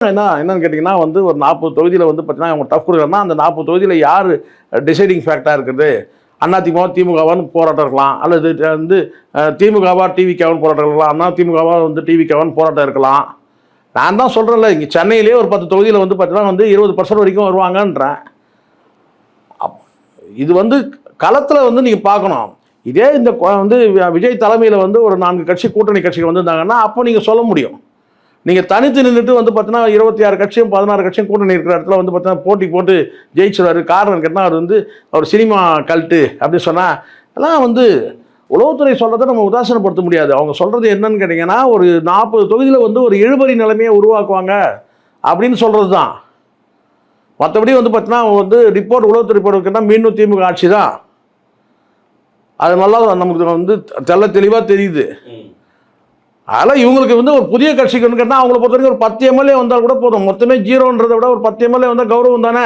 என்னன்னு கேட்டிங்கன்னா வந்து ஒரு 40 தொகுதியில் வந்து பார்த்தீங்கன்னா அவங்க டஃப் கொடுக்குறாங்கன்னா அந்த 40 தொகுதியில் யார் டிசைடிங் ஃபேக்டாக இருக்குது? அதிமுக திமுகவான்னு போராட்டம் இருக்கலாம், அல்லது வந்து திமுகவா டிவிக்காவான்னு போராட்டம் இருக்கலாம், அதிமுகவா வந்து டிவிக்காவான்னு போராட்டம் இருக்கலாம். நான் தான் சொல்கிறேன்ல, இங்கே சென்னையிலேயே ஒரு 10 தொகுதியில் வந்து பார்த்தீங்கன்னா வந்து 20% வரைக்கும் வருவாங்கன்றேன். இது வந்து களத்தில் வந்து நீங்கள் பார்க்கணும். இதே இந்த வந்து விஜய் தலைமையில் வந்து ஒரு 4 கட்சி கூட்டணி கட்சிகள் வந்திருந்தாங்கன்னா அப்போ நீங்கள் சொல்ல முடியும். நீங்கள் தனித்து நின்றுட்டு வந்து பார்த்தீங்கன்னா 26 கட்சியும் 16 கட்சியும் கூட்டணி இருக்கிற இடத்துல வந்து பார்த்தீங்கன்னா போட்டி போட்டு ஜெயிச்சுருவார். காரணம் கேட்டால் அவர் வந்து அவர் சினிமா கல்ட்டு அப்படின்னு சொன்னால் அதெல்லாம் வந்து உளவுத்துறை சொல்கிறத நம்ம உதாசீனப்படுத்த முடியாது. அவங்க சொல்கிறது என்னன்னு கேட்டிங்கன்னா ஒரு 40 தொகுதியில் வந்து ஒரு இழுபறி நிலைமையை உருவாக்குவாங்க அப்படின்னு சொல்கிறது தான். மற்றபடி வந்து பார்த்தீங்கன்னா அவங்க வந்து ரிப்போர்ட் உளவுத்துறை ரிப்போர்ட் இருக்குன்னா மீண்டும் திமுக ஆட்சி தான். அது நல்லா நமக்கு வந்து தெளிவாக தெரியுது. அதனால் இவங்களுக்கு வந்து ஒரு புதிய கட்சிக்கு கேட்டால் அவங்கள பொறுத்த வரைக்கும் ஒரு 10 எம்எல்ஏ வந்தால் கூட போதும். மொத்தமே ஜீரோன்றதை விட ஒரு 10 எம்எல்ஏ வந்தால் கௌரவம் தானே.